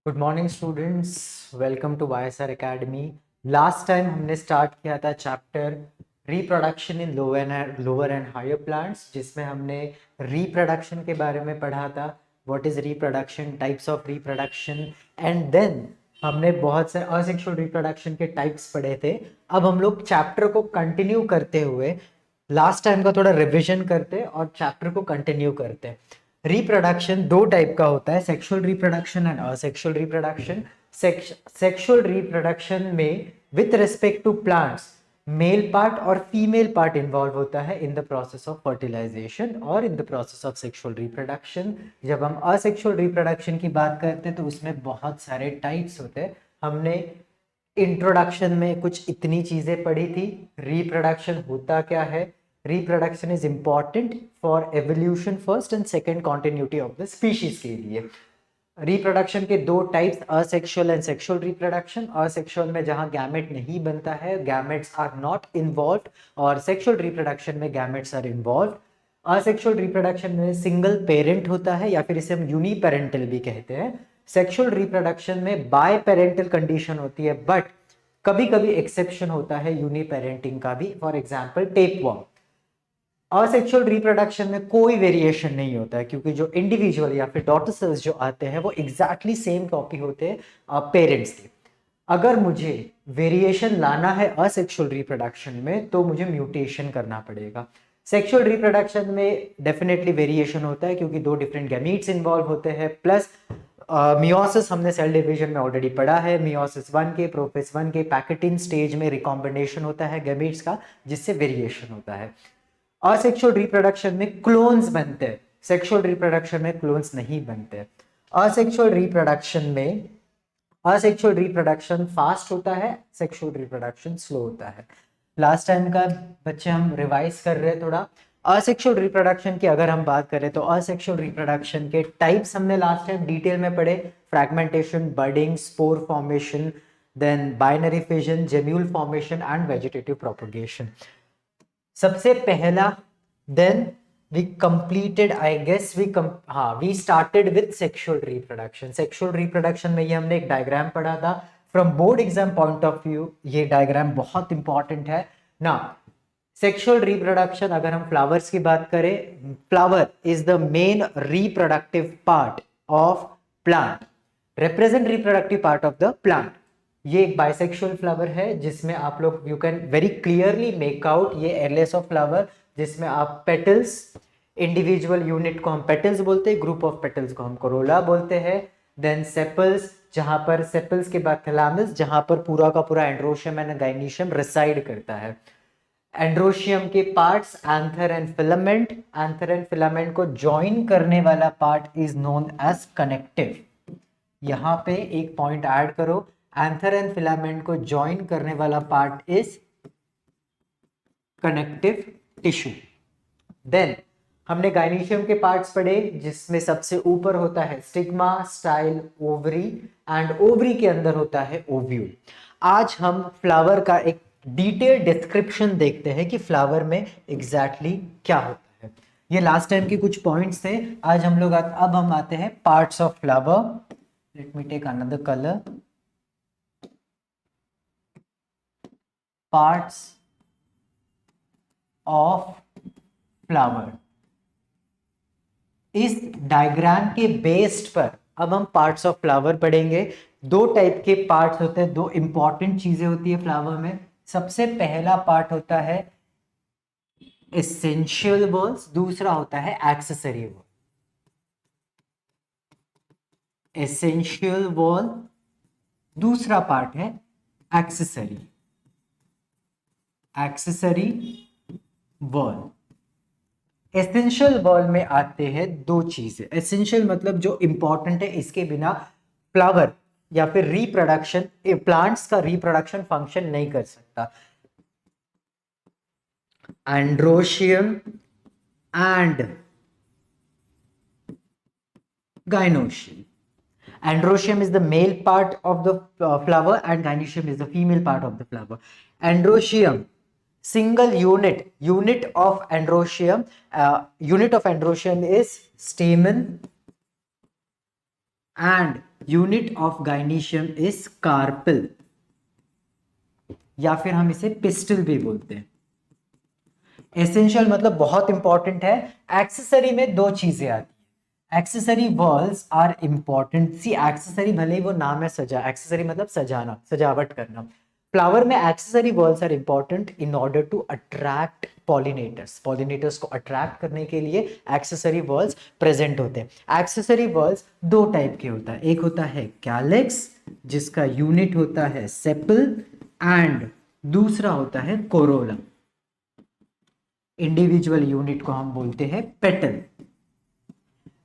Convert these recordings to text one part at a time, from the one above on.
Good morning students, welcome to YSR academy. Last time हमने start किया था chapter reproduction in lower and higher plants, जिसमें हमने reproduction के बारे में पढ़ा था। What is reproduction, types of reproduction, and then हमने बहुत से असेक्सुअल रिप्रोडक्शन के टाइप्स पढ़े थे। अब हम लोग चैप्टर को कंटिन्यू करते हुए लास्ट टाइम का थोड़ा रिविजन करते और चैप्टर को कंटिन्यू करते। रिप्रोडक्शन दो टाइप का होता है, sexual reproduction and asexual reproduction. Sexual reproduction में with respect to plants male part और फीमेल पार्ट इन्वॉल्व होता है in the process of fertilisation और in the process of sexual reproduction. जब हम असेक्सुअल रिप्रोडक्शन की बात करते हैं तो उसमें बहुत सारे टाइप्स होते हैं। हमने इंट्रोडक्शन में कुछ इतनी चीजें पढ़ी थी। रिप्रोडक्शन होता क्या है, reproduction is important for evolution first and second continuity of the species के लिए। रिप्रोडक्शन के दो types, asexual and sexual reproduction. Asexual में जहां गैमेट नहीं बनता है, गैमेट्स आर नॉट इन्वॉल्व, और सेक्सुअल रिप्रोडक्शन में gametes are involve. Asexual reproduction में सिंगल पेरेंट होता है या फिर इसे हम यूनिपेरेंटल भी कहते हैं। सेक्सुअल रिप्रोडक्शन में बाय पेरेंटल कंडीशन होती है, बट कभी कभी एक्सेप्शन होता है यूनिपेरेंटिंग का भी, for example tapeworm. Asexual reproduction में कोई वेरिएशन नहीं होता है, क्योंकि जो इंडिविजुअल या फिर डॉटर सेल्स जो आते हैं वो एग्जैक्टली सेम कॉपी होते हैं पेरेंट्स के। अगर मुझे वेरिएशन लाना है असेक्सुअल रिप्रोडक्शन में तो मुझे म्यूटेशन करना पड़ेगा। सेक्सुअल रिप्रोडक्शन में डेफिनेटली वेरिएशन होता है, क्योंकि दो डिफरेंट गैमीट्स इन्वॉल्व होते हैं। प्लस मियोसिस हमने सेल डिवीजन में ऑलरेडी पढ़ा है। मियोसिस 1 के, प्रोफेज 1 के पैकेटिन स्टेज में रिकॉम्बिनेशन होता है गैमीट्स का, जिससे वेरिएशन होता है। असेक्सुअल रिप्रोडक्शन में क्लोन्स बनते हैं, सेक्सुअल रिप्रोडक्शन में क्लोन्स नहीं बनते। असेक्सुअल रिप्रोडक्शन में असेक्सुअल रिप्रोडक्शन फास्ट होता है, सेक्सुअल रिप्रोडक्शन स्लो होता है। लास्ट टाइम का बच्चे हम रिवाइज कर रहे हैं थोड़ा। असेक्सुअल रिप्रोडक्शन की अगर हम बात करें तो असेक्सुअल रिप्रोडक्शन के टाइप्स हमने लास्ट टाइम डिटेल में पढ़े। Fragmentation, budding, spore formation, then binary fission, gemmule formation and vegetative propagation. सबसे पहला, then we completed, I guess we started with sexual reproduction. Sexual reproduction में ये हमने एक डायग्राम पढ़ा था। From board exam point of view ये diagram बहुत इंपॉर्टेंट है ना। सेक्सुअल रिप्रोडक्शन, अगर हम फ्लावर्स की बात करें, flower is the main reproductive part of plant, represent reproductive part of the plant. ये एक बाइसेक्सुअल फ्लावर है जिसमें आप लोग you can very clearly make out ये एयरलेस ऑफ फ्लावर, जिसमें आप पेटल्स, इंडिविजुअल यूनिट को हम पेटल्स बोलते हैं, ग्रुप ऑफ पेटल्स को हम कोरोला बोलते हैं। देन सेपल्स, जहां पर सेपल्स के बाद थैलामस, जहां पर पूरा का पूरा एंड्रोशियम एंड गाइनीशियम रिसाइड करता है। एंड्रोशियम के parts anther and filament, anther and filament को ज्वाइन करने वाला part is known as connective. यहां पे एक पॉइंट ऐड करो, एंथर एंड फिलामेंट को ज्वाइन करने वाला part is connective tissue. Then हमने गाइनीशियम के पार्ट्स पढ़े, जिसमें सबसे ऊपर होता है stigma, style, ovary, and ovary के अंदर होता है ओव्यूल। आज हम फ्लावर का एक डिटेल डिस्क्रिप्शन देखते हैं कि फ्लावर में एग्जैक्टली क्या होता है। ये लास्ट टाइम के कुछ पॉइंट्स थे। आज हम लोग अब हम आते हैं parts of flower. Let me take another colour. Parts of flower. इस डायग्राम के बेस्ड पर अब हम पार्ट्स ऑफ फ्लावर पढ़ेंगे। दो टाइप के पार्ट्स होते हैं, दो इंपॉर्टेंट चीजें होती है फ्लावर में। सबसे पहला पार्ट होता है एसेंशियल वॉल्स, दूसरा होता है एक्सेसरी वॉल। एसेंशियल वॉल, दूसरा पार्ट है accessory, accessory wall. Essential wall में आते हैं दो चीजें। एसेंशियल मतलब जो इंपॉर्टेंट है, इसके बिना फ्लावर या फिर रिप्रोडक्शन, प्लांट्स का रिप्रोडक्शन फंक्शन नहीं कर सकता। Androecium and gynoecium. Androecium is the male part of the flower and gynoecium is the female part of the flower. Androecium, single unit of androecium is stamen and unit of gynoecium is carpel, या फिर हम इसे pistol भी बोलते हैं। Essential मतलब बहुत important है। एक्सेसरी में दो चीजें आती है। Accessory whorls are important. See accessory भले ही वो नाम है सजा, एक्सेसरी मतलब सजाना, सजावट करना। फ्लावर में accessory whorls are important in order to attract pollinators. Pollinators को अट्रैक्ट करने के लिए एक्सेसरी वर्ल्स प्रेजेंट होते हैं। एक्सेसरी वर्ल्स दो टाइप के होता है, एक होता है कैलिक्स जिसका यूनिट होता है सेपल, एंड दूसरा होता है कोरोला। इंडिविजुअल यूनिट को हम बोलते हैं पेटल।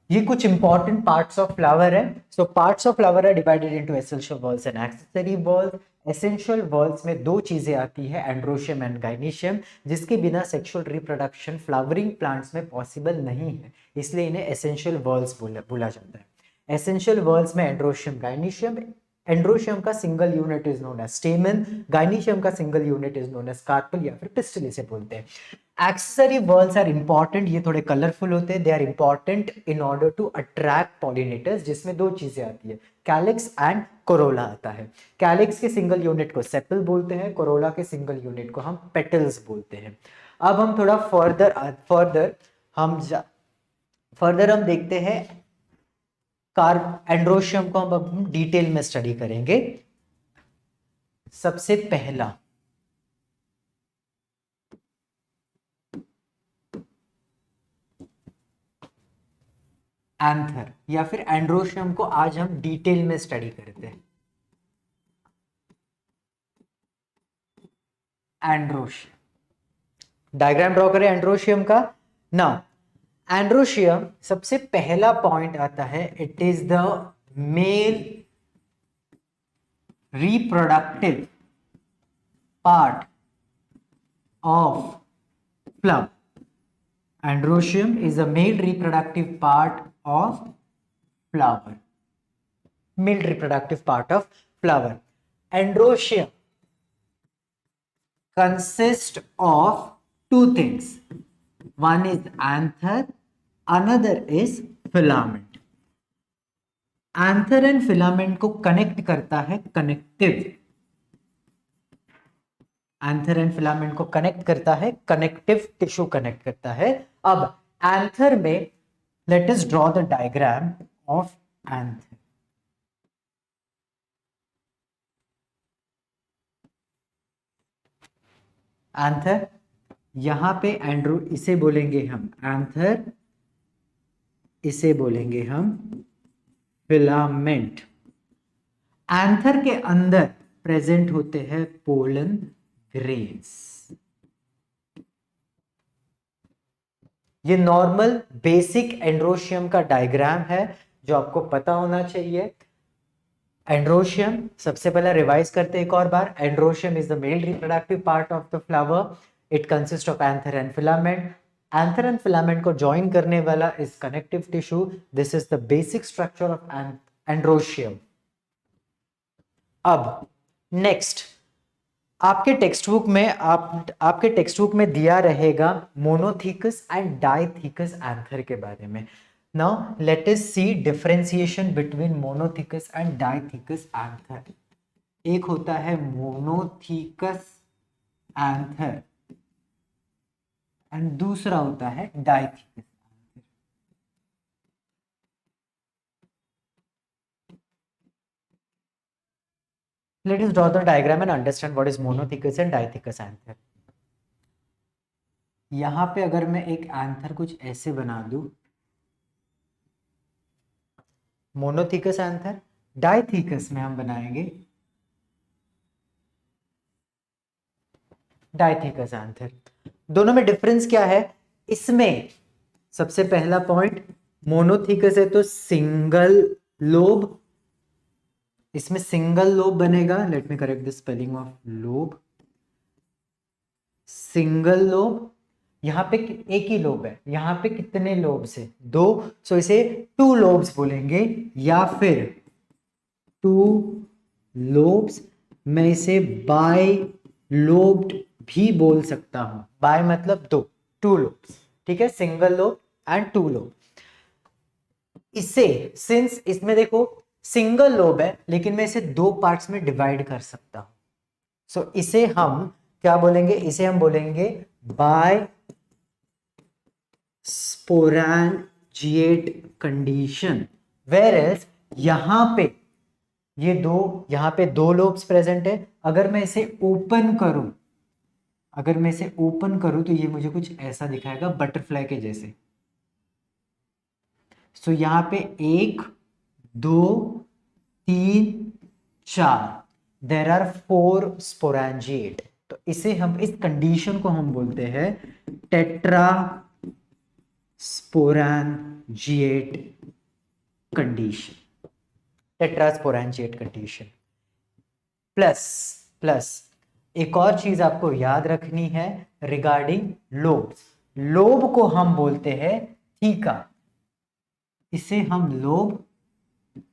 ये कुछ इंपॉर्टेंट पार्ट्स ऑफ फ्लावर है। So parts of flower are divided into essential whorls and accessory whorls. Essential whorls में दो चीजें आती है, एंड्रोशियम एंड गाइनीशियम, जिसके बिना सेक्सुअल रिप्रोडक्शन फ्लावरिंग प्लांट्स में पॉसिबल नहीं है, इसलिए इन्हें एसेंशियल वॉल्स बोला जाता है। एसेंशियल वॉल्स में एंड्रोशियम गाइनीशियम। एंड्रोशियम का single unit is known as stamen, gynoecium का single unit is known as carpel या फिर पिस्टल इसे बोलते हैं। एक्सेसरी वर्ल्स आर इंपॉर्टेंट, ये थोड़े कलरफुल होते हैं। They are important in order to attract pollinators, जिसमें दो चीजें आती है, कैलिक्स एंड कोरोला आता है। कैलिक्स के सिंगल यूनिट को सेपल बोलते हैं, कोरोला के सिंगल यूनिट को हम पेटल्स बोलते हैं। अब हम थोड़ा फर्दर हम देखते हैं एंड्रोशियम को हम अब डिटेल में स्टडी करेंगे। सबसे पहला एंथर या फिर एंड्रोशियम को आज हम डिटेल में स्टडी करते हैं। एंड्रोशियम डायग्राम ड्रॉ करें एंड्रोशियम का ना। एंड्रोशियम सबसे पहला पॉइंट आता है, it is the male reproductive part of flower. Androecium is a male reproductive part of flower. Male reproductive part of flower. Androecium consists of two things. One is anther, another is filament. Anther and filament को connect करता है connective. Anther and filament को connect करता है, connective tissue connect करता है। अब anther में let us draw the diagram of anther. Anther यहां पे एंड्रो, इसे बोलेंगे हम एंथर, इसे बोलेंगे हम फिलामेंट। एंथर के अंदर प्रेजेंट होते हैं पोलन ग्रेन्स। ये नॉर्मल बेसिक एंड्रोशियम का डायग्राम है जो आपको पता होना चाहिए। एंड्रोशियम सबसे पहले रिवाइज करते हैं एक और बार। Androecium is the male reproductive part of the flower. It consist of anther and filament. Anther and filament को ज्वाइन करने वाला is connective tissue. This is the basic structure of androecium. अब नेक्स्ट आपके टेक्स्ट बुक में दिया रहेगा monothecous and dithecous anther के बारे में। Now let us see differentiation between monothecous and dithecous anther. एक होता है मोनोथीकस एंथर एंड दूसरा होता है dithecous. Let us draw the diagram and understand what is monothecous and dithecous anther. यहां पे अगर मैं एक एंथर कुछ ऐसे बना दूं, मोनोथीकस एंथर, डाइथीकस में हम बनाएंगे डाइथीकस एंथर। दोनों में डिफरेंस क्या है? इसमें सबसे पहला पॉइंट, मोनोथीकस है तो सिंगल लोब, इसमें सिंगल लोब बनेगा। Let me correct the spelling of lobe. Single lobe, यहाँ पे एक ही लोब है, यहाँ पे कितने लोब्स है? दो, सो इसे टू लोब्स बोलेंगे या फिर टू लोब्स। मैं इसे बाय लोब्ड भी बोल सकता हूं। बाय मतलब दो, टू लोब्स, ठीक है, single lobe and two lobe. इसे सिंस इसमें देखो सिंगल लोब है लेकिन मैं इसे दो पार्ट्स में डिवाइड कर सकता हूं। सो इसे हम क्या बोलेंगे, इसे हम बोलेंगे bisporangiate condition. Whereas यहां पे यहां पे दो लोब्स प्रेजेंट है। अगर मैं इसे ओपन करूं, अगर मैं इसे ओपन करूं तो ये मुझे कुछ ऐसा दिखाएगा बटरफ्लाई के जैसे। सो यहां पे एक, दो, तीन, चार, देर आर 4 स्पोरेंजिएट। तो इसे हम, इस कंडीशन को हम बोलते हैं tetra sporangiate condition. Tetrasporangiate condition. Plus plus एक और चीज आपको याद रखनी है रिगार्डिंग लोब्स। लोब को हम बोलते हैं थीका, इसे हम लोब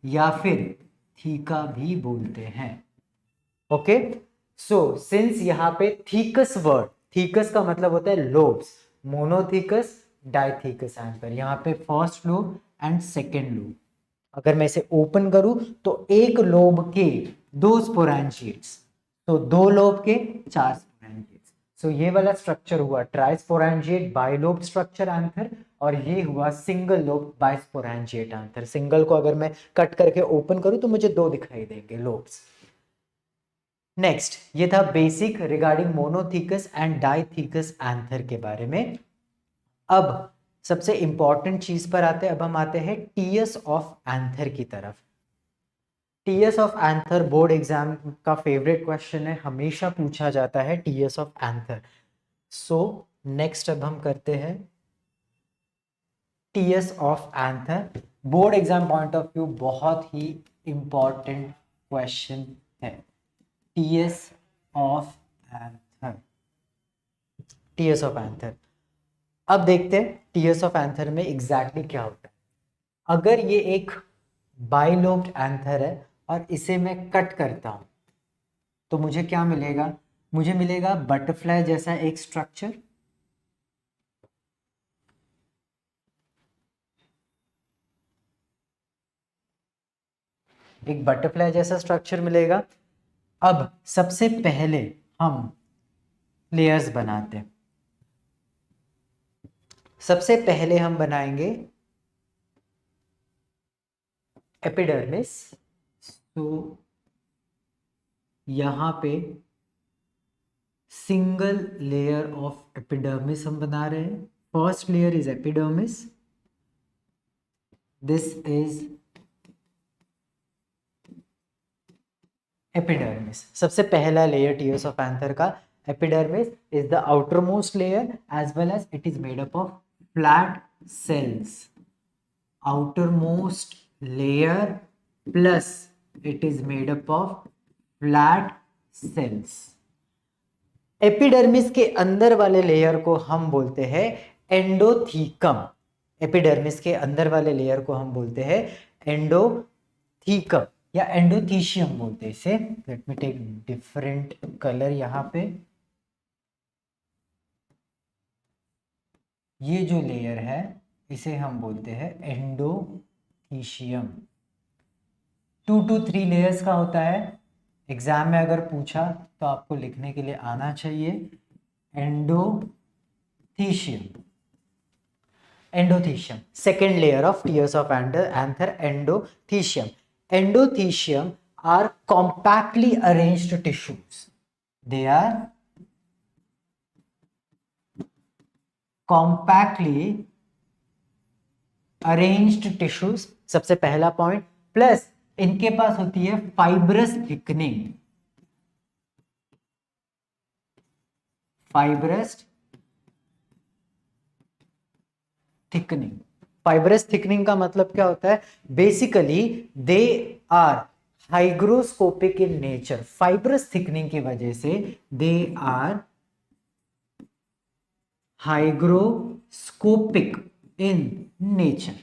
या फिर थीका भी बोलते हैं। ओके, सो सिंस यहां पे थीकस वर्ड, थीकस का मतलब होता है लोब्स, मोनोथीकस, डाइथीकस एंथर, यहां पे first lobe and second lobe. अगर मैं इसे ओपन करूं तो एक लोब के दो स्पोरेंजिएट्स, तो दो लोब के चार स्पोरेंजिएट्स। सो ये वाला स्ट्रक्चर हुआ ट्राइस्पोरेंजिएट बाइलोब स्ट्रक्चर एंथर, और ये हुआ सिंगल लोब बाइस्पोरेंजिएट एंथर। सिंगल को अगर मैं कट करके ओपन करूं तो मुझे दो दिखाई देंगे लोब्स। नेक्स्ट, ये था basic regarding monothecous and dithecous anther के बारे में। अब सबसे इंपॉर्टेंट चीज पर आते हैं, अब हम आते हैं टीएस ऑफ एंथर की तरफ। TS of anther board exam का फेवरेट क्वेश्चन है, हमेशा पूछा जाता है TS of anther. So next अब हम करते हैं TS of anther. Board exam point of view बहुत ही इंपॉर्टेंट क्वेश्चन है TS of anther. TS of anther, अब देखते हैं टीएस ऑफ एंथर में एग्जैक्टली क्या होता है। अगर ये एक बाइलोब्ड एंथर है और इसे मैं कट करता हूं तो मुझे क्या मिलेगा, मुझे मिलेगा बटरफ्लाई जैसा एक स्ट्रक्चर। एक बटरफ्लाई जैसा स्ट्रक्चर मिलेगा। अब सबसे पहले हम लेयर्स बनाते हैं। सबसे पहले हम बनाएंगे एपिडर्मिस। तो यहां पे सिंगल लेयर ऑफ एपिडर्मिस हम बना रहे हैं। First layer is epidermis, this is epidermis. सबसे पहला लेयर टीएस ऑफ एंथर का epidermis is the outermost layer as well as it is made up of flat cells. Outermost layer plus it is made up of flat cells. Epidermis के अंदर वाले layer को हम बोलते हैं एंडोथीकम। Epidermis के अंदर वाले लेयर को हम बोलते हैं एंडोथीकम या एंडोथीशियम बोलते हैं इसे। Let me take different colour. यहां पे ये जो लेयर है इसे हम बोलते हैं एंडोथीशियम। 2 to 3 लेयर्स का होता है। एग्जाम में अगर पूछा तो आपको लिखने के लिए आना चाहिए endothecium. Endothecium, second layer of tears of anther, endothecium. Endothecium are compactly arranged tissues. They are compactly arranged tissues, सबसे पहला पॉइंट। प्लस इनके पास होती है fibrous thickening. Fibrous thickening, fibrous thickening का मतलब क्या होता है, basically they are hygroscopic in nature. Fibrous thickening की वजह से they are hygroscopic in nature.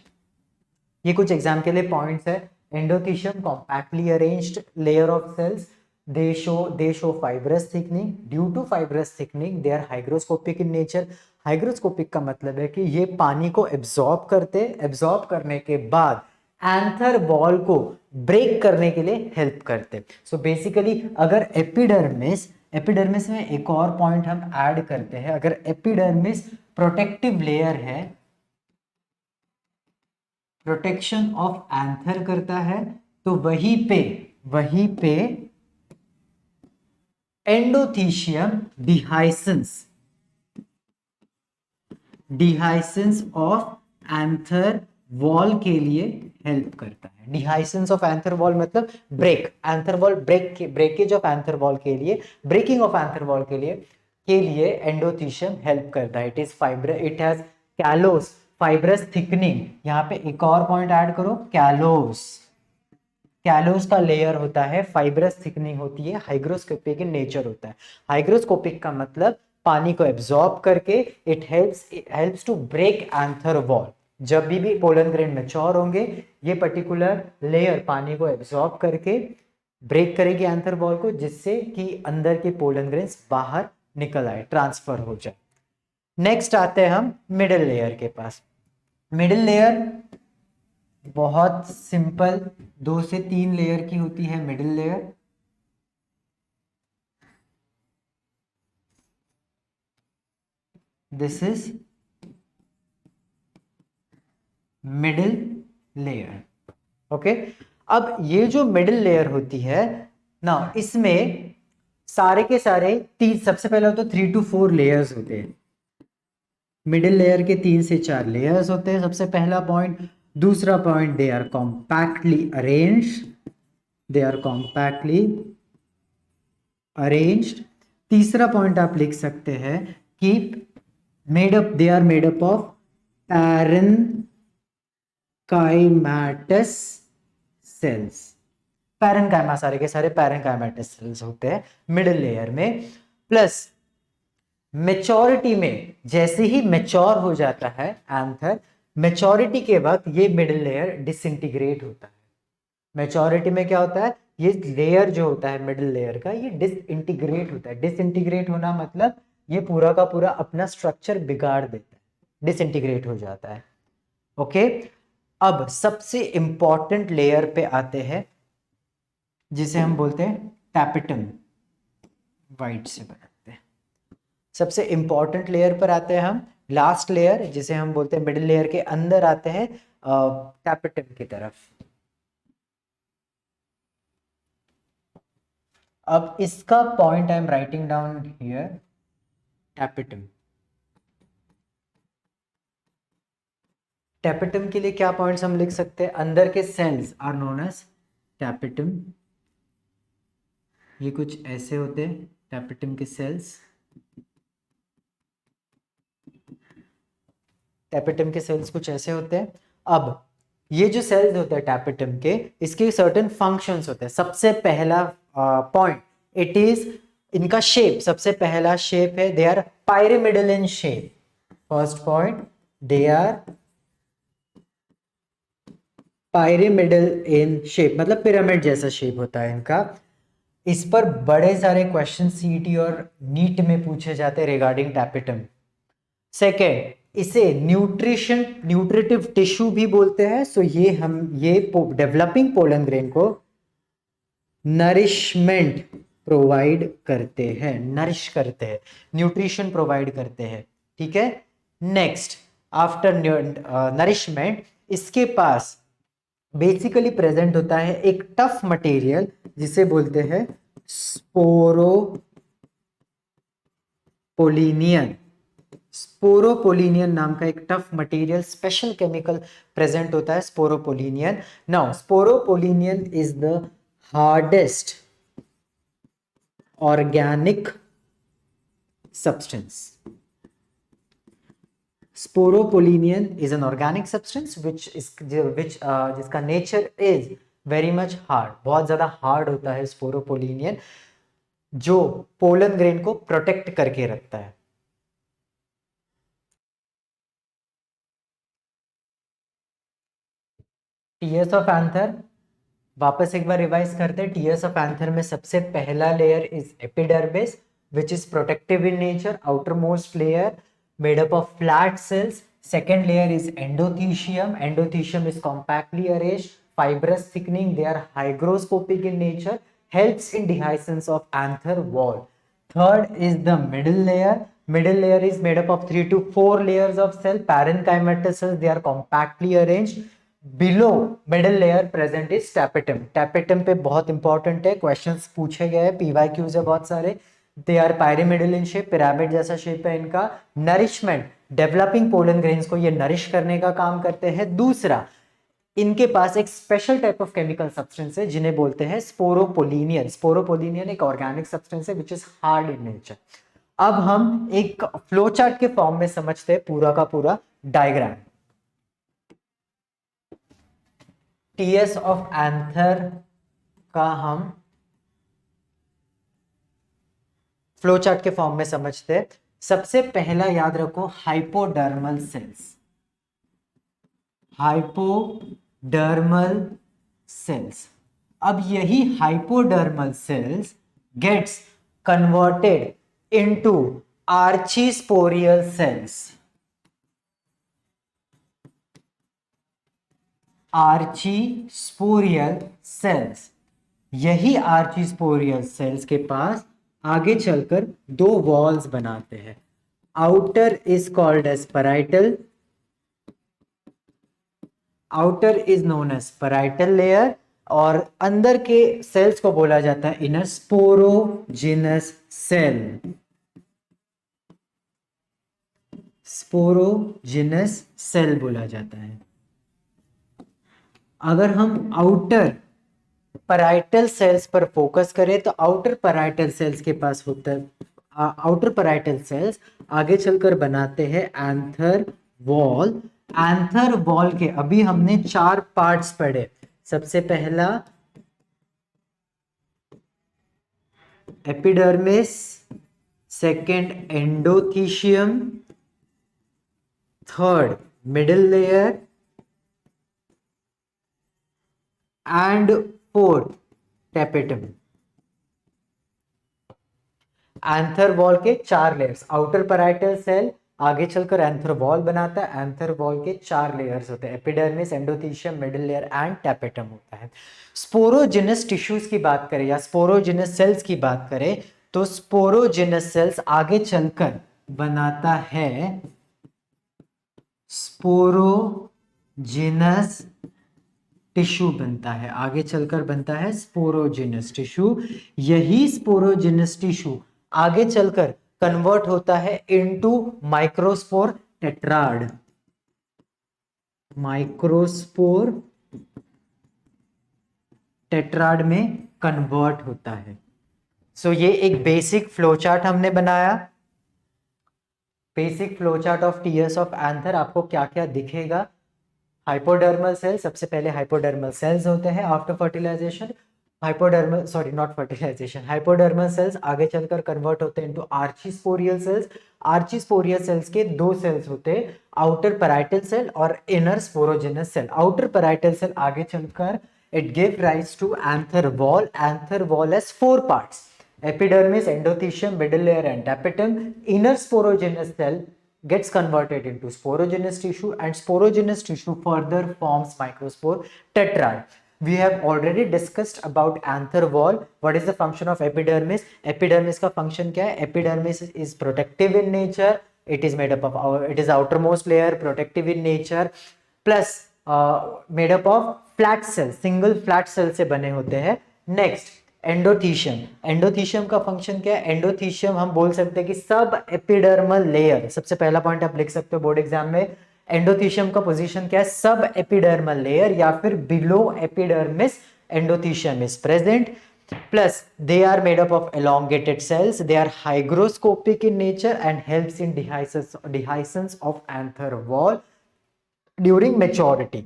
ये कुछ एग्जाम के लिए पॉइंट्स है। Endothecium compactly arranged layer of cells, they show fibrous thickening. Due to fibrous thickening they are hygroscopic in nature. Hygroscopic का मतलब है कि ये पानी को एब्जॉर्ब करते, एब्जॉर्ब करने के बाद एंथर वॉल को ब्रेक करने के लिए हेल्प करते हैं। सो बेसिकली अगर एपिडर्मिस में एक और पॉइंट हम ऐड करते हैं, अगर एपिडर्मिस प्रोटेक्टिव लेयर है, प्रोटेक्शन ऑफ एंथर करता है, तो वहीं पे एंडोथीशियम डिहाइसेंस ऑफ एंथर वॉल के लिए हेल्प करता है। डिहाइसेंस ऑफ एंथर वॉल मतलब anther wall breakage of anther wall के लिए, ब्रेकिंग ऑफ एंथर वॉल के लिए एंडोथीशियम हेल्प करता है। It has callus fibrous thickening. यहाँ पे एक और पॉइंट ऐड करो, कैलोस का लेयर होता है, फाइब्रस थिकनिंग होती है, हाइग्रोस्कोपिक इन नेचर होता है। हाइग्रोस्कोपिक का मतलब पानी को एब्जॉर्ब करके it helps to break anther wall. जब भी पोलन ग्रेन मैच्योर होंगे, ये पर्टिकुलर लेयर पानी को एब्जॉर्ब करके ब्रेक करेगी एंथर वॉल को, जिससे कि अंदर के पोलन ग्रेन्स बाहर निकल आए, ट्रांसफर हो जाए। नेक्स्ट आते हैं हम मिडिल लेयर के पास। मिडिल लेयर बहुत सिंपल 2 से 3 लेयर की होती है। Middle layer this is middle layer. Okay, अब ये जो मिडिल लेयर होती है ना, इसमें सारे के सारे तीन, सबसे पहले तो 3 to 4 लेयर्स होते हैं। मिडिल लेयर के 3 से 4 लेयर्स होते हैं, सबसे पहला पॉइंट। दूसरा point, they are compactly arranged. तीसरा पॉइंट आप लिख सकते हैं कि they are made up of parenchymatous cells. Parenchyma, सारे के सारे पैरेनकाइमेटस सेल्स होते हैं मिडिल लेयर में। प्लस मेच्योरिटी में, जैसे ही मेच्योर हो जाता है एंथर, मेच्योरिटी के वक्त ये मिडिल लेयर डिसइंटीग्रेट होता है। मेच्योरिटी में क्या होता है, ये लेयर जो होता है मिडिल लेयर का, ये डिसइंटीग्रेट होता है। डिसइंटीग्रेट होना मतलब ये पूरा का पूरा अपना स्ट्रक्चर बिगाड़ देता है, डिसइंटीग्रेट हो जाता है। ओके, अब सबसे इंपॉर्टेंट लेयर पे आते हैं, जिसे हम बोलते हैं टैपेटम। वाइट से बनाते हैं। सबसे इंपॉर्टेंट लेयर पर आते हैं हम, लास्ट लेयर जिसे हम बोलते हैं मिडिल लेयर के अंदर आते हैं टैपेटम की तरफ। अब इसका point I am writing down here, tapetum. Tapetum के लिए क्या पॉइंट्स हम लिख सकते हैं, अंदर के cells are known as tapetum. ये कुछ ऐसे होते हैं टैपेटम के सेल्स। टैपेटम के सेल्स कुछ ऐसे होते हैं। अब ये जो सेल्स होते हैं टैपेटम के, इसके सर्टेन फंक्शंस होते हैं। सबसे पहला पॉइंट, इट इज इनका शेप, सबसे पहला शेप है, they are pyramidal in shape. First point, they are pyramidal in shape, मतलब पिरामिड जैसा शेप होता है इनका। इस पर बड़े सारे क्वेश्चन सीईटी और नीट में पूछे जाते हैं रिगार्डिंग टैपेटम। सेकेंड, इसे न्यूट्रिटिव टिश्यू भी बोलते हैं। सो ये डेवलपिंग पोलन ग्रेन को नरिशमेंट प्रोवाइड करते हैं, नरिश करते हैं, न्यूट्रिशन प्रोवाइड करते हैं। ठीक है, नेक्स्ट आफ्टर नरिशमेंट, इसके पास बेसिकली प्रेजेंट होता है एक टफ मटेरियल जिसे बोलते हैं स्पोरोपोलिनियन। स्पोरोपोलिनियन नाम का एक tough material, special chemical present होता है, sporopollenin. Now sporopollenin is the hardest organic substance. Sporopollenin is an organic substance जिसका nature is very much hard, बहुत ज्यादा हार्ड होता है स्पोरोपोलिनियन, जो पोलन ग्रेन को प्रोटेक्ट करके रखता है। टीएस ऑफ एंथर, वापस एक बार रिवाइज करते हैं। टीएस ऑफ एंथर में सबसे पहला layer is epidermis, which is protective in nature, outer most layer made up of flat sales. Second layer is endothecium. Endothecium is compactly arranged, fibrous thickening. They are hygroscopic in nature, helps in dehiscence of anther wall. Third is the middle layer. Middle layer is made up of 3 to 4 layers of cell, parenchymatous cells. They are compactly arranged. Below middle layer present is tapetum. Tapetum पे बहुत important है, questions पूछे गए हैं, PYQs है बहुत सारे. They are pyramidal in shape, pyramid जैसा शेप है इनका. नरिशमेंट, डेवलपिंग पोलन ग्रेन्स को ये नरिश करने का काम करते हैं. दूसरा, इनके पास एक special type of chemical substance है जिन्हें बोलते हैं स्पोरोपोलिनियन. स्पोरोपोलिनियन एक ऑर्गेनिक सब्सटेंस है which is hard in nature. अब हम एक फ्लो चार्ट के फॉर्म में समझते हैं पूरा का पूरा डायग्राम. टीएस ऑफ एंथर का हम फ्लो चार्ट के फॉर्म में समझते हैं. सबसे पहला याद रखो हाइपोडर्मल सेल्स. Hypodermal cells. अब यही hypodermal cells gets converted into archesporial cells. Archesporial cells. यही आर्चीस्पोरियल सेल्स के पास आगे चलकर दो वॉल्स बनाते हैं. Outer is called as parietal. Outer is known as parietal layer और अंदर के सेल्स को बोला जाता है inner sporogenous cell. Sporogenous cell बोला जाता है. अगर हम आउटर पैराइटल सेल्स पर फोकस करें तो आउटर पैराइटल सेल्स के पास होता है, आउटर पैराइटल सेल्स आगे चलकर बनाते हैं एंथर वॉल. एंथर वॉल के अभी हमने 4 पार्ट्स पढ़े. सबसे पहला epidermis, second endothecium, third middle layer and fourth tapetum. Anther wall के 4 लेयर्स. आउटर पैराइटल सेल आगे चलकर एंथर वॉल बनाता है. एंथर वॉल के 4 लेयर्स होते हैं, epidermis, endothecium, middle layer and tapetum होता है. स्पोरोजिनस टिश्यूज की बात करें या स्पोरोजिनस सेल्स की बात करें तो स्पोरोजिनस सेल्स आगे चलकर बनाता है स्पोरोजिनस टिश्यू बनता है. आगे चलकर बनता है स्पोरोजिनस टिश्यू. यही स्पोरोजिनस टिश्यू आगे चलकर कन्वर्ट होता है into microspore tetrad. Microspore tetrad में कन्वर्ट होता है. सो ये एक बेसिक फ्लो चार्ट हमने बनाया. Basic flow chart of TS of anther. आपको क्या क्या दिखेगा? हाइपोडर्मल सेल, सबसे पहले हाइपोडर्मल सेल्स होते हैं after fertilization. Hypodermal, sorry not fertilization, hypodermal cells आगे चलकर कन्वर्ट होते हैं into archesporial cells. Archesporial cells के 2 सेल्स होते हैं, आउटर पैराइटल सेल और inner sporogenous cell. Outer parietal cell आगे चलकर it give rise to anther wall. Anther wall has 4 parts, epidermis, endothelium, middle layer and tapetum. Inner sporogenous cell gets converted into sporogenous tissue and sporogenous tissue further forms microspore tetrad. We have already discussed about anther wall. What is the function of epidermis? Epidermis का function क्या है? Epidermis is protective in nature. It is made up of it is outermost layer, protective in nature, plus made up of flat cells, single flat cell से बने होते हैं. Next endothecium. Endothecium का function क्या है? Endothecium हम बोल सकते हैं कि सब एपिडर्मल लेयर. सबसे पहला पॉइंट आप लिख सकते हो बोर्ड एग्जाम में. एंडोथीशियम का पोजीशन क्या है? सब एपिडर्मल लेयर या फिर below epidermis endothecium is present. Plus they are made up of elongated cells. They are hygroscopic in nature and helps in dehiscence of anther wall during maturity.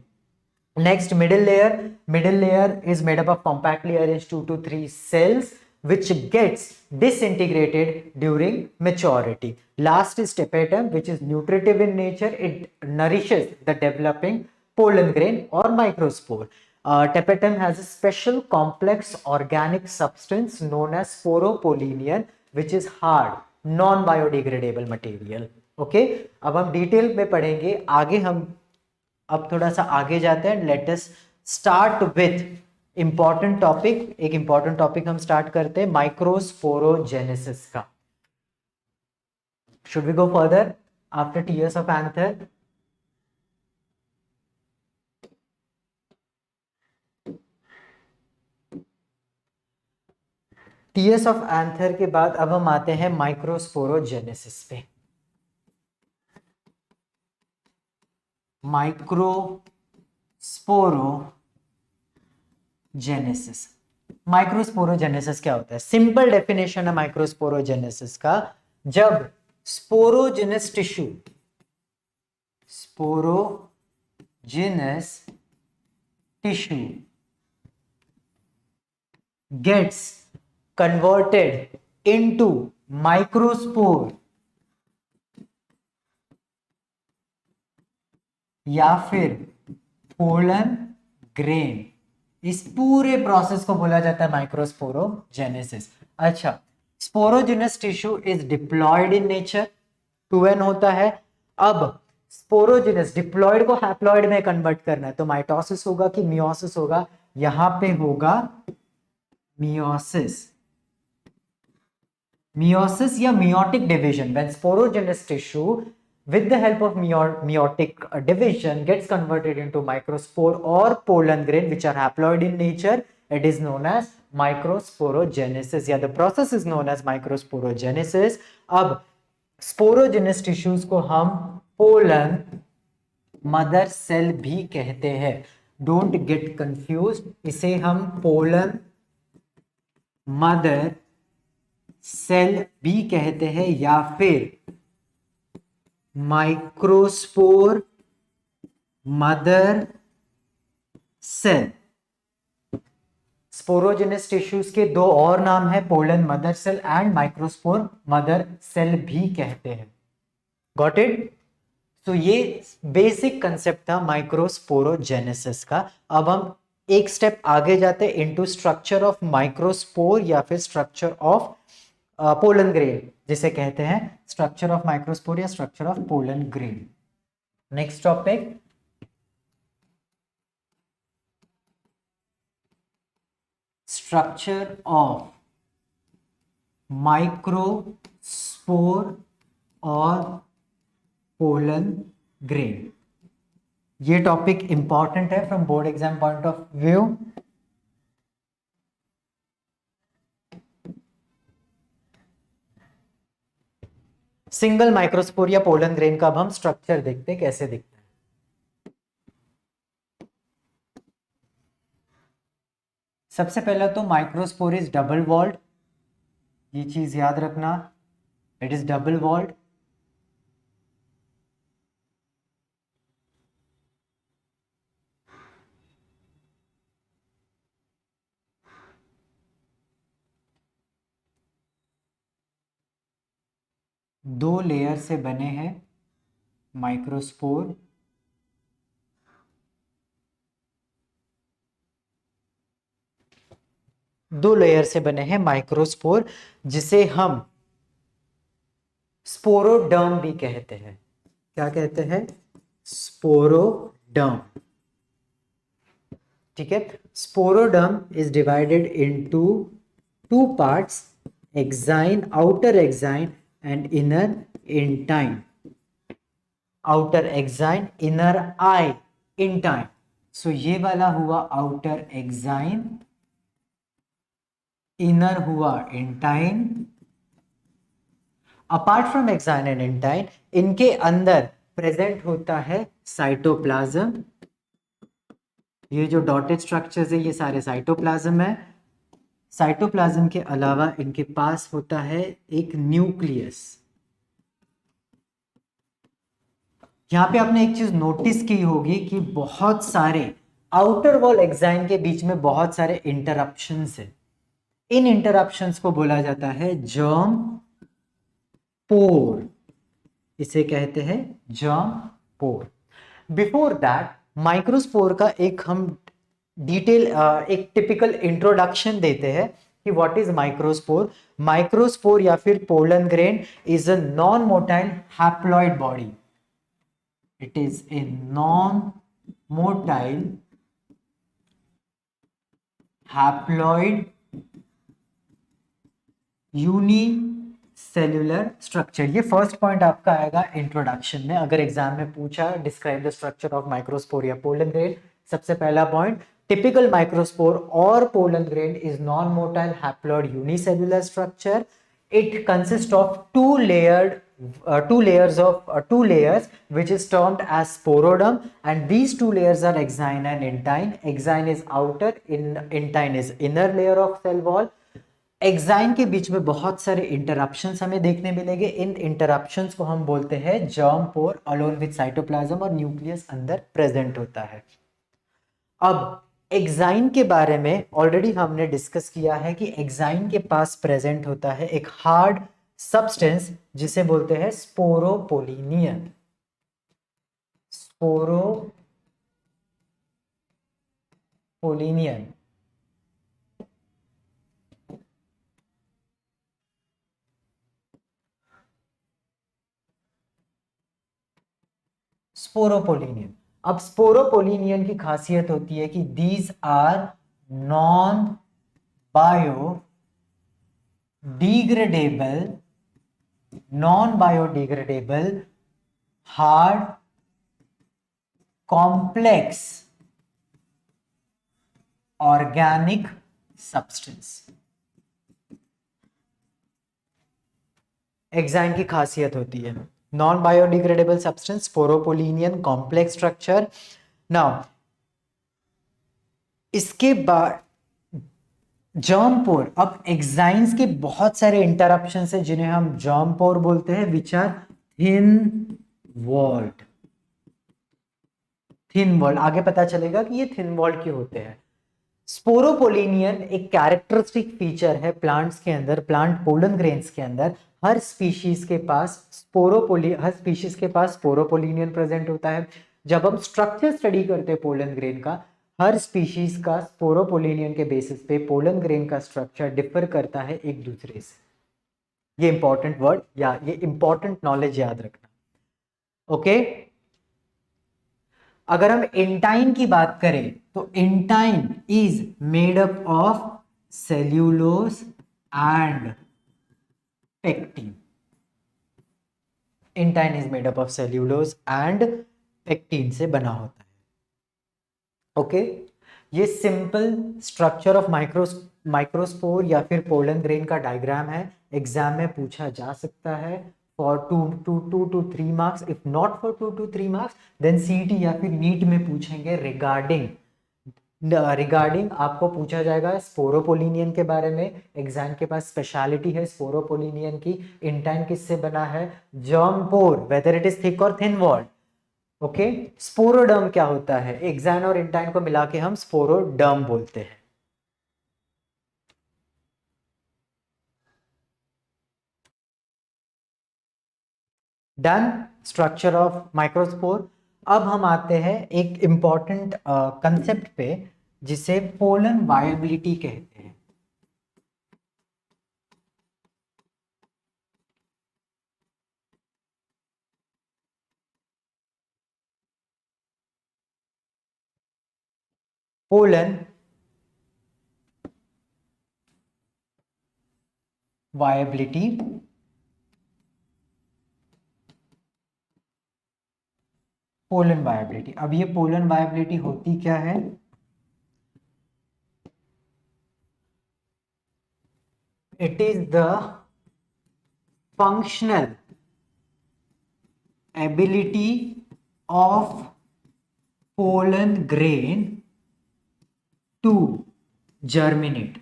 Next, middle layer. Middle layer is made up of compactly arranged 2 to 3 cells which gets disintegrated during maturity. Last is tapetum, which is nutritive in nature. It nourishes the developing pollen grain or microspore. Tapetum has a special complex organic substance known as sporopollenin, which is hard, non-biodegradable material. Okay, अब हम detail में पढ़ेंगे आगे। हम अब थोड़ा सा आगे जाते हैं। Let us start with important topic. एक इंपॉर्टेंट टॉपिक हम स्टार्ट करते हैं, माइक्रोस्पोरोजेनेसिस का। Should we go further after tears of anther? Tears of anther के बाद अब हम आते हैं माइक्रोस्पोरोजेनेसिस पे। माइक्रोस्पोरोजेनेसिस, माइक्रोस्पोरोजेनेसिस क्या होता है? सिंपल डेफिनेशन है माइक्रोस्पोरोजेनेसिस का, जब sporogenous tissue, sporogenous tissue gets converted into microspore या फिर पोलन ग्रेन, इस पूरे प्रोसेस को बोला जाता है माइक्रोस्पोरोजेनेसिस। अच्छा, sporogenous tissue is diploid in nature, 2n होता है। अब स्पोरोजेनस डिप्लॉयड को हैप्लॉयड में कन्वर्ट करना है, तो माइटोसिस होगा कि मियोसिस होगा? यहां पे होगा मियोसिस। Meiosis या meiotic division, when sporogenous tissue with the help of meiotic division gets converted into microspore or pollen grain which are haploid in nature, it is known as microsporogenesis, या the process is known as microsporogenesis। अब sporogenous tissues को हम pollen mother cell भी कहते हैं, don't get confuse, इसे हम pollen mother cell भी कहते हैं या फिर microspore mother cell. Sporogenous tissues के दो और नाम है, pollen mother cell and microspore mother cell भी कहते हैं। Got it? तो ये बेसिक कंसेप्ट था माइक्रोस्पोरोजेनेसिस का। अब हम एक स्टेप आगे जाते हैं इनटू स्ट्रक्चर ऑफ माइक्रोस्पोर या फिर स्ट्रक्चर ऑफ पोलन ग्रेन, जिसे कहते हैं स्ट्रक्चर ऑफ माइक्रोस्पोर या structure of pollen grain. Next topic, structure of microspore और पोलन ग्रेन। ये टॉपिक इंपॉर्टेंट है from board exam point of view. Single microspore या पोलन ग्रेन का अब हम स्ट्रक्चर देखते हैं कैसे दिखता है। सबसे पहला तो माइक्रोस्पोर इज डबल वॉल्ड, ये चीज याद रखना, इट इज डबल वॉल्ड। दो लेयर से बने हैं माइक्रोस्पोर, दो लेयर से बने हैं माइक्रोस्पोर, जिसे हम स्पोरोडर्म भी कहते हैं। क्या कहते हैं? स्पोरोडर्म। ठीक है, sporoderm is divided into two parts, exine, outer exine and inner intine. Outer exine, inner I intine. So ये वाला हुआ आउटर एक्साइन, इनर हुआ intine. Apart from exine and intine, इनके अंदर प्रेजेंट होता है साइटोप्लाज्म। ये जो डॉटेड स्ट्रक्चर्स है ये सारे साइटोप्लाज्म है। साइटोप्लाज्म के अलावा इनके पास होता है एक न्यूक्लियस। यहां पे आपने एक चीज नोटिस की होगी कि बहुत सारे आउटर वॉल एक्साइन के बीच में बहुत सारे इंटरप्शंस है। इन इंटरप्शंस को बोला जाता है जर्म पोर, इसे कहते हैं germ pore. Before that microspore का एक हम डिटेल एक टिपिकल इंट्रोडक्शन देते हैं कि व्हाट इज माइक्रोस्पोर। माइक्रोस्पोर या फिर pollen grain is a non motile haploid body. It is a non motile haploid unicellular structure. ये फर्स्ट पॉइंट आपका आएगा इंट्रोडक्शन में, अगर एग्जाम में पूछा describe the structure of microspore या पोलन ग्रेन, सबसे पहला पॉइंट टिपिकल माइक्रोस्पोर और pollen grain is non motile haploid unicellular structure. It consist of two layers which is termed as sporoderm, and these two layers are exine and intine. Exine is outer, intine is inner layer of cell wall. Exine के बीच में बहुत सारे interruptions हमें देखने मिलेंगे। इन interruptions को हम बोलते हैं germ pore along with cytoplasm, और न्यूक्लियस अंदर प्रेजेंट होता है। अब एक्साइन के बारे में ऑलरेडी हमने डिस्कस किया है कि एक्साइन के पास प्रेजेंट होता है एक हार्ड सब्सटेंस जिसे बोलते हैं स्पोरोपोलिनियन। स्पोरोपोलिनियन स्पोरोपोलिनियन। अब स्पोरोपोलिनियन की खासियत होती है कि these are non biodegradable hard complex organic substance. Exine की खासियत होती है non biodegradable substance, sporopollenin, complex structure. Now इसके बाद जर्म पोर। अब एक्साइन्स के बहुत सारे इंटरप्शन है जिन्हें हम जर्म पोर बोलते हैं, विच आर थिन वॉल्ड। आगे पता चलेगा कि ये थिन वॉल्ड क्यों होते हैं। स्पोरोपोलिनियन एक कैरेक्टरिस्टिक फीचर है प्लांट्स के अंदर, प्लांट पोलन ग्रेन्स के अंदर। हर स्पीशीज के पास स्पोरोपोलिनियन प्रेजेंट होता है। जब हम स्ट्रक्चर स्टडी करते हैं पोलन ग्रेन का, हर स्पीशीज का स्पोरोपोलिनियन के बेसिस पे पोलन ग्रेन का स्ट्रक्चर डिफर करता है एक दूसरे से। ये इंपॉर्टेंट वर्ड या ये इंपॉर्टेंट नॉलेज याद रखना। ओके अगर हम इंटाइन की बात करें तो intine is made up of cellulose and pectin. Intine is made up of cellulose and pectin से बना होता है। ओके ये सिंपल स्ट्रक्चर ऑफ माइक्रोस्पोर या फिर पोलन ग्रेन का डायग्राम है। एग्जाम में पूछा जा सकता है for 2 to 3 marks. If not for 2 to 3 marks then CET या फिर नीट में पूछेंगे रिगार्डिंग आपको पूछा जाएगा स्पोरोपोलिनियन के बारे में। एग्जाम के पास स्पेशलिटी है स्पोरोपोलिनियन की। इंटाइन किससे बना है? Germ pore, whether it is thick और थिन वॉल्ड। ओके स्पोरोडर्म क्या होता है? एक्साइन और इंटाइन को मिला के हम स्पोरोडर्म बोलते हैं। Done structure of microspore. अब हम आते हैं एक इंपॉर्टेंट कंसेप्ट पे जिसे पोलन वायबिलिटी कहते हैं। Pollen viability pollen viability. अब ये पोलन वायबिलिटी होती क्या है? It is the functional ability of pollen grain to germinate.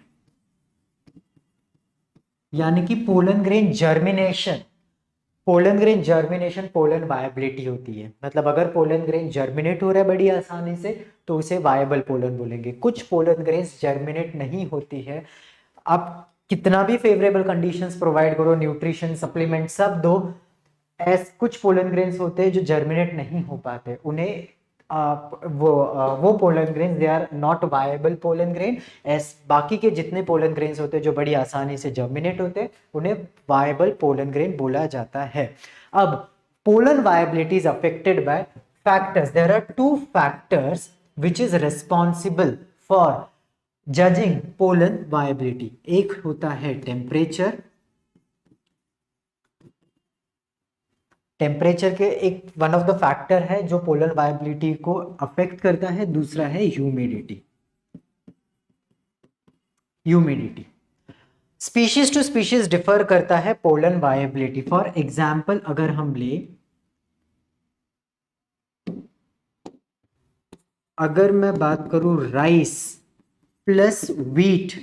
यानी कि pollen grain germination pollen viability होती है। मतलब अगर पोलन ग्रेन जर्मिनेट हो रहा है बड़ी आसानी से तो उसे वायबल पोलन बोलेंगे। कुछ पोलन ग्रेन्स जर्मिनेट नहीं होती है। आप कितना भी फेवरेबल कंडीशंस प्रोवाइड करो, न्यूट्रिशन सप्लीमेंट सब दो, कुछ पोलन ग्रेन्स होते हैं जो जर्मिनेट नहीं हो पाते, उन्हें वो pollen grain they are not viable pollen grain. एस बाकी के जितने पोलन ग्रेन्स होते हैं जो बड़ी आसानी से जर्मिनेट होते हैं उन्हें वायबल पोलन ग्रेन बोला जाता है। अब pollen viability is affected by factors. There are two factors which is responsible for judging pollen viability. एक होता है टेम्परेचर, टेम्परेचर के एक वन ऑफ द फैक्टर है जो पोलर वायबिलिटी को अफेक्ट करता है। दूसरा है humidity. Humidity species to species differ करता है पोलन वायबिलिटी। फॉर एग्जाम्पल अगर हम ले, अगर मैं बात करूं राइस प्लस व्हीट,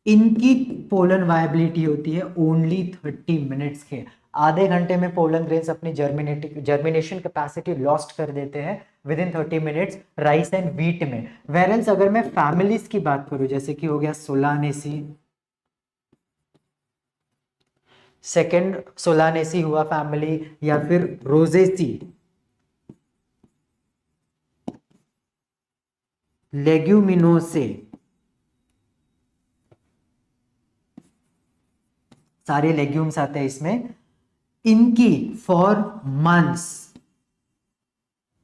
इनकी पोलन वायबिलिटी होती है ओनली 30 मिनट्स के। आधे घंटे में पोलन ग्रेन्स अपनी जर्मिनेशन कैपेसिटी लॉस्ट कर देते हैं with in 30 minutes rice and wheat में। वेरेंस अगर मैं फैमिलीज की बात करूं जैसे कि हो गया सोलानेसी, सेकेंड सोलानेसी हुआ फैमिली, या फिर रोजेसी, लेग्यूमिनोसे, सारे लेग्यूम्स आते हैं इसमें। इनकी फॉर मंथ्स,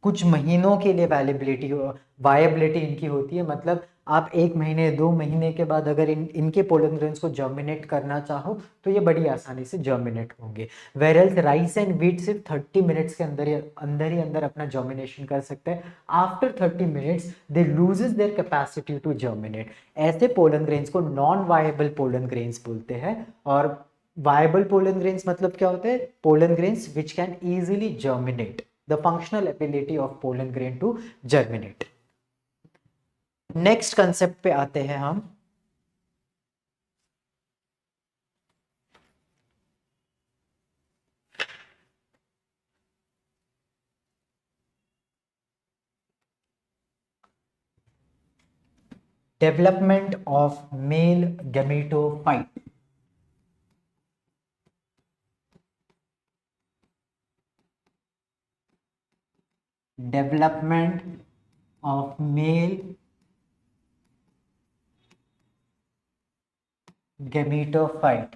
कुछ महीनों के लिए वायबिलिटी इनकी होती है। मतलब आप 1 महीने 2 महीने के बाद अगर इनके पोलन ग्रेन्स को जर्मिनेट करना चाहो तो ये बड़ी आसानी से जर्मिनेट होंगे। वेरएल्स राइस एंड व्हीट सिर्फ 30 मिनट्स के अंदर अपना जर्मिनेशन कर सकते हैं। After 30 minutes they loses their capacity to germinate. ऐसे पोलन ग्रेन्स को नॉन वायबल पोलन ग्रेन्स बोलते हैं। और वायबल पोलन ग्रेन्स मतलब क्या होते हैं? Pollen grains which can easily germinate, the functional ability of pollen grain to germinate. Next concept पे आते हैं हम। Development of male gametophyte. Development of male gametophyte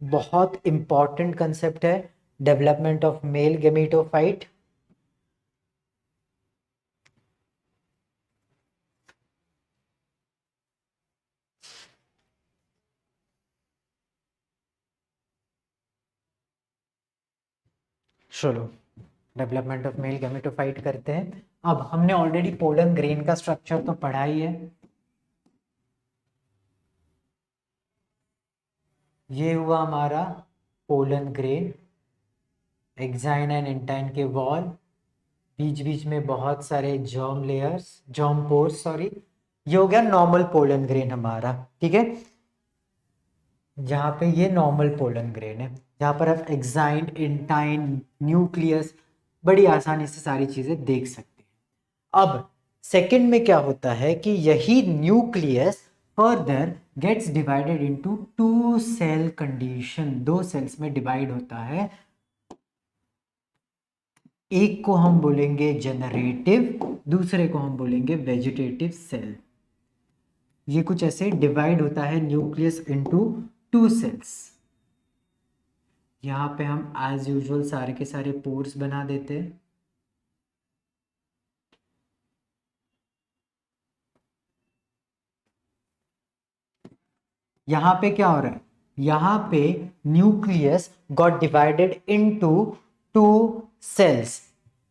बहुत इंपॉर्टेंट कंसेप्ट है। डेवलपमेंट ऑफ मेल गैमेटोफाइट चलो डेवलपमेंट ऑफ मेल गैमेटोफाइट करते हैं। अब हमने ऑलरेडी पोलन ग्रेन का स्ट्रक्चर तो पढ़ा ही है। ये हुआ हमारा pollen grain, exine and intine के वॉल, बीच बीच में बहुत सारे germ layers, germ pores, sorry. ये हो गया नॉर्मल पोलन ग्रेन हमारा, ठीक है। जहाँ पे ये नॉर्मल पोलन ग्रेन है, जहाँ पर आप एक्साइन, इंटाइन, न्यूक्लियस बड़ी आसानी से सारी चीजें देख सकते हैं। अब सेकंड में क्या होता है कि यही nucleus further gets divided into 2 cell condition. 2 cells में डिवाइड होता है। एक को हम बोलेंगे जनरेटिव, दूसरे को हम बोलेंगे वेजिटेटिव सेल। ये कुछ ऐसे डिवाइड होता है न्यूक्लियस इनटू 2 सेल्स। यहां पे हम एज यूजुअल सारे के सारे पोर्स बना देते हैं। यहां पे क्या हो रहा है? यहां पे nucleus got divided into 2 cells.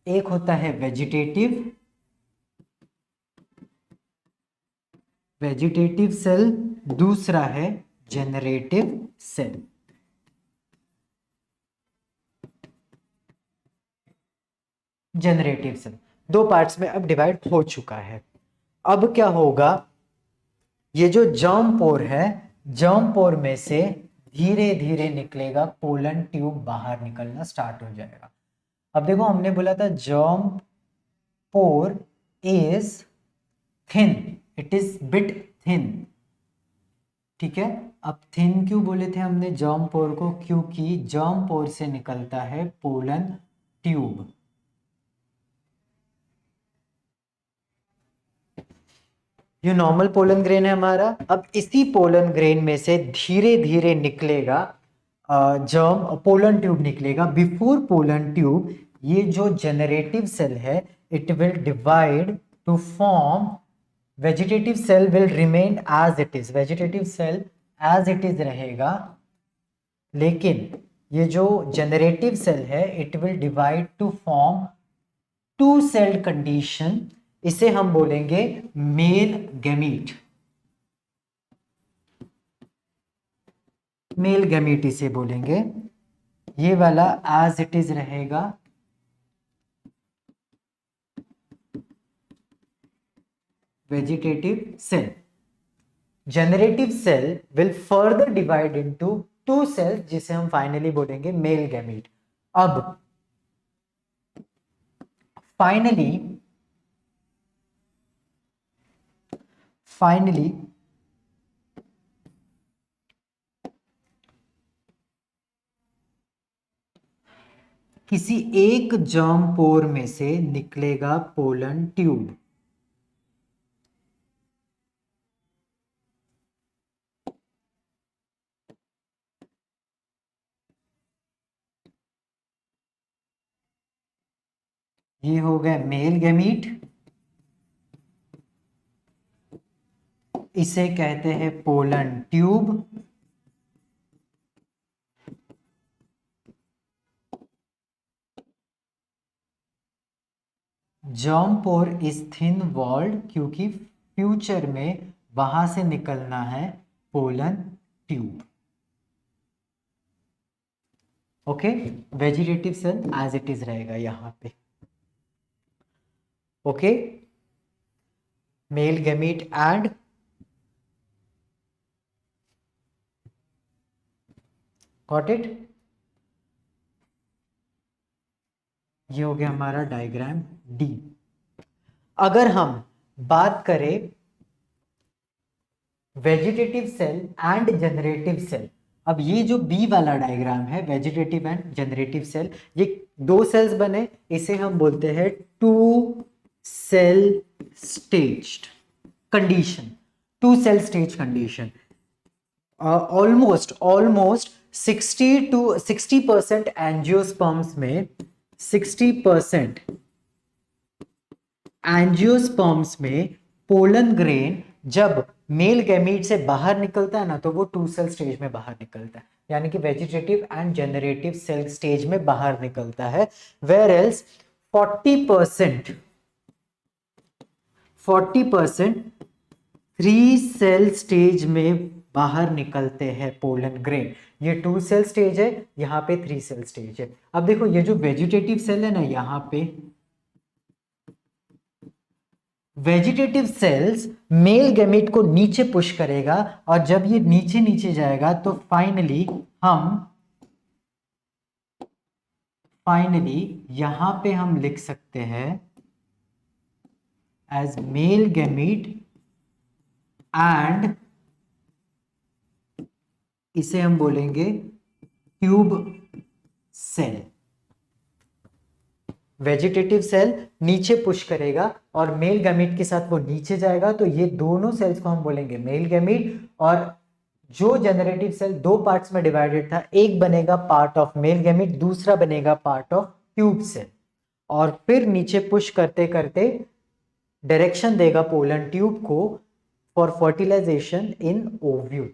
एक होता है वेजिटेटिव सेल, दूसरा है generative cell. Generative cell 2 parts में अब डिवाइड हो चुका है। अब क्या होगा? ये जो जर्म पोर है, जर्म पोर में से धीरे धीरे निकलेगा पोलन ट्यूब, बाहर निकलना स्टार्ट हो जाएगा। अब देखो हमने बोला था germ pore is thin, it is bit thin, ठीक है। अब थिन क्यों बोले थे हमने जर्म पोर को? क्योंकि जर्म पोर से निकलता है पोलन ट्यूब। ये नॉर्मल पोलन ग्रेन है हमारा। अब इसी पोलन ग्रेन में से धीरे धीरे निकलेगा जर्म, पोलन ट्यूब निकलेगा। बिफोर पोलन ट्यूब ये जो जनरेटिव सेल है it will divide to form vegetative cell, will remain as it is, vegetative cell as it is रहेगा, लेकिन ये जो जनरेटिव सेल है it will divide to form two celled condition. इसे हम बोलेंगे मेल गैमीट, मेल गैमीट इसे बोलेंगे। ये वाला एज इट इज रहेगा, vegetative cell. Generative cell will further divide into two cells जिसे हम फाइनली बोलेंगे मेल गैमीट। अब फाइनली किसी एक जर्म पोर में से निकलेगा पोलन ट्यूब। ये हो गए मेल गैमीट, इसे कहते हैं pollen tube. Germ pore is thin walled क्योंकि फ्यूचर में वहां से निकलना है pollen tube. Okay, vegetative cell as it is रहेगा यहां पे। Okay, male gamete and got it. ये हो गया हमारा डायग्राम डी। अगर हम बात करें vegetative cell and generative cell, अब ये जो बी वाला डायग्राम है वेजिटेटिव एंड जनरेटिव सेल, ये दो सेल्स बने, इसे हम बोलते हैं two cell staged condition, two cell stage condition. Almost 60% angiosperms में 60% एंजियोस्पर्म्स में पोलन ग्रेन जब मेल गैमीट से बाहर निकलता है ना तो वो टू सेल स्टेज में बाहर निकलता है, यानी कि vegetative and generative cell stage में बाहर निकलता है। Where else 40% three cell stage में बाहर निकलते हैं पोलन ग्रेन। ये टू सेल स्टेज है, यहाँ पे थ्री सेल स्टेज है। अब देखो ये जो वेजिटेटिव सेल है ना, यहाँ पे वेजिटेटिव सेल्स मेल गैमीट को नीचे पुश करेगा और जब ये नीचे नीचे जाएगा तो फाइनली यहां पे हम लिख सकते हैं एज मेल गैमीट एंड इसे हम बोलेंगे ट्यूब सेल। वेजिटेटिव सेल नीचे पुश करेगा और मेल गैमीट के साथ वो नीचे जाएगा, तो ये दोनों सेल्स को हम बोलेंगे मेल गैमीट। और जो जनरेटिव सेल दो पार्ट्स में डिवाइडेड था, एक बनेगा पार्ट ऑफ मेल गैमीट, दूसरा बनेगा पार्ट ऑफ ट्यूब सेल, और फिर नीचे पुश करते करते डायरेक्शन देगा पोलन ट्यूब को फॉर फर्टिलाइजेशन इन ओव्यूल।